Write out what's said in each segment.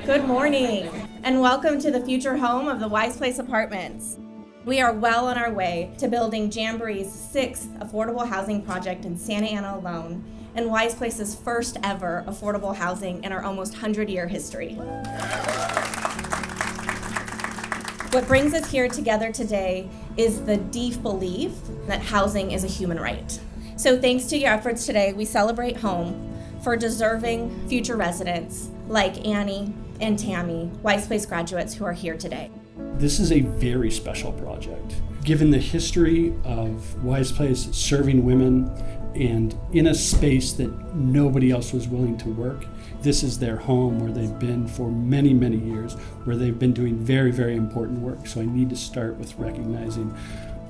Good morning, and welcome to the future home of the WISEPlace Apartments. We are well on our way to building Jamboree's 6th affordable housing project in Santa Ana alone, and WISEPlace's first ever affordable housing in our almost 100-year history. What brings us here together today is the deep belief that housing is a human right. So thanks to your efforts today, we celebrate home for deserving future residents like Annie and Tammy, WISEPlace graduates who are here today. This is a very special project. Given the history of WISEPlace serving women and in a space that nobody else was willing to work, this is their home where they've been for many, many years, where they've been doing very, very important work. So I need to start with recognizing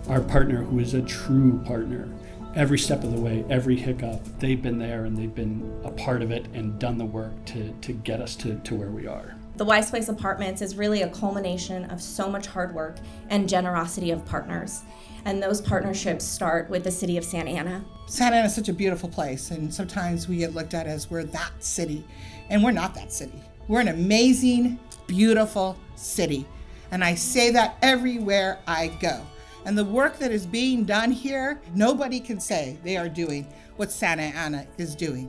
our partner, who is a true partner. Every step of the way, every hiccup, they've been there and they've been a part of it and done the work to get us to where we are. The WISEPlace Apartments is really a culmination of so much hard work and generosity of partners. And those partnerships start with the city of Santa Ana. Santa Ana is such a beautiful place, and sometimes we get looked at as we're that city, and we're not that city. We're an amazing, beautiful city, and I say that everywhere I go. And the work that is being done here, nobody can say they are doing what Santa Ana is doing.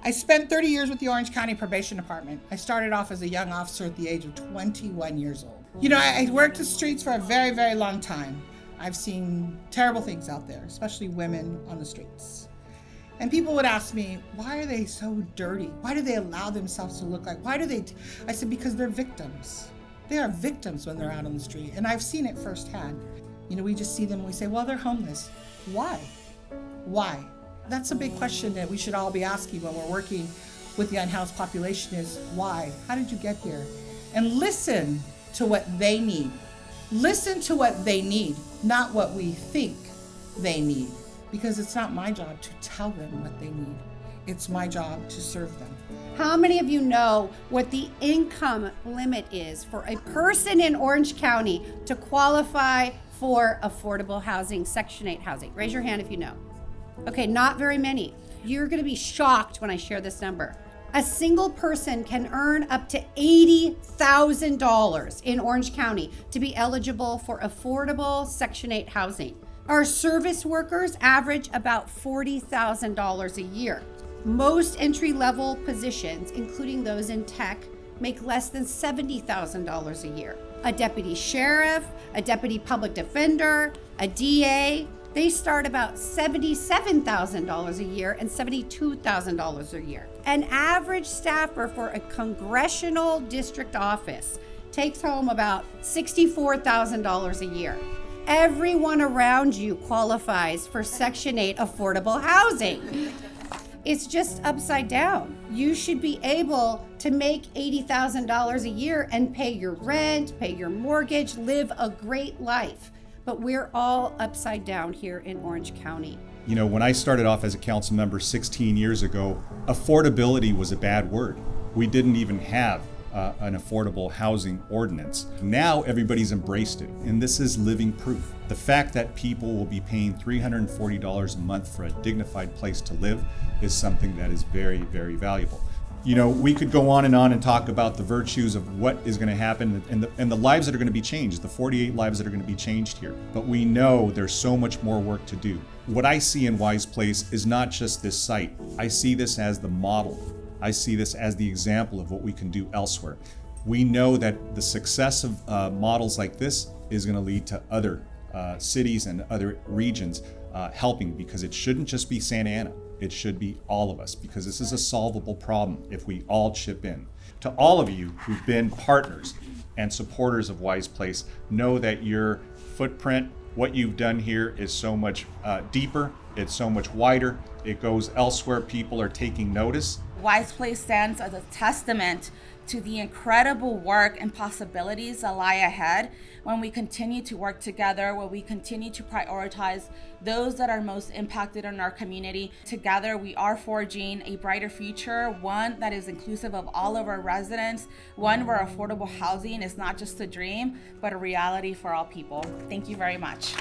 I spent 30 years with the Orange County Probation Department. I started off as a young officer at the age of 21 years old. You know, I worked the streets for a very, very long time. I've seen terrible things out there, especially women on the streets. And people would ask me, why are they so dirty? Why do they allow themselves to look like, I said, because they're victims. They are victims when they're out on the street, and I've seen it firsthand. You know, we just see them and we say, well, they're homeless. Why? Why? That's a big question that we should all be asking when we're working with the unhoused population is why? How did you get here? And listen to what they need. Listen to what they need, not what we think they need. Because it's not my job to tell them what they need. It's my job to serve them. How many of you know what the income limit is for a person in Orange County to qualify for affordable housing, Section 8 housing? Raise your hand if you know. Okay, not very many. You're gonna be shocked when I share this number. A single person can earn up to $80,000 in Orange County to be eligible for affordable Section 8 housing. Our service workers average about $40,000 a year. Most entry-level positions, including those in tech, make less than $70,000 a year. A deputy sheriff, a deputy public defender, a DA, they start about $77,000 a year and $72,000 a year. An average staffer for a congressional district office takes home about $64,000 a year. Everyone around you qualifies for Section 8 affordable housing. It's just upside down. You should be able to make $80,000 a year and pay your rent, pay your mortgage, live a great life. But we're all upside down here in Orange County. You know, when I started off as a council member 16 years ago, affordability was a bad word. We didn't even have an affordable housing ordinance. Now everybody's embraced it, and this is living proof. The fact that people will be paying $340 a month for a dignified place to live is something that is very, very valuable. You know, we could go on and talk about the virtues of what is going to happen and the lives that are going to be changed, the 48 lives that are going to be changed here. But we know there's so much more work to do. What I see in WISEPlace is not just this site. I see this as the model. I see this as the example of what we can do elsewhere. We know that the success of models like this is going to lead to other cities and other regions helping, because it shouldn't just be Santa Ana. It should be all of us, because this is a solvable problem if we all chip in. To all of you who've been partners and supporters of WISEPlace, know that your footprint, what you've done here is so much deeper, it's so much wider, it goes elsewhere, people are taking notice. WISEPlace stands as a testament to the incredible work and possibilities that lie ahead when we continue to work together, when we continue to prioritize those that are most impacted in our community. Together, we are forging a brighter future, one that is inclusive of all of our residents, one where affordable housing is not just a dream, but a reality for all people. Thank you very much.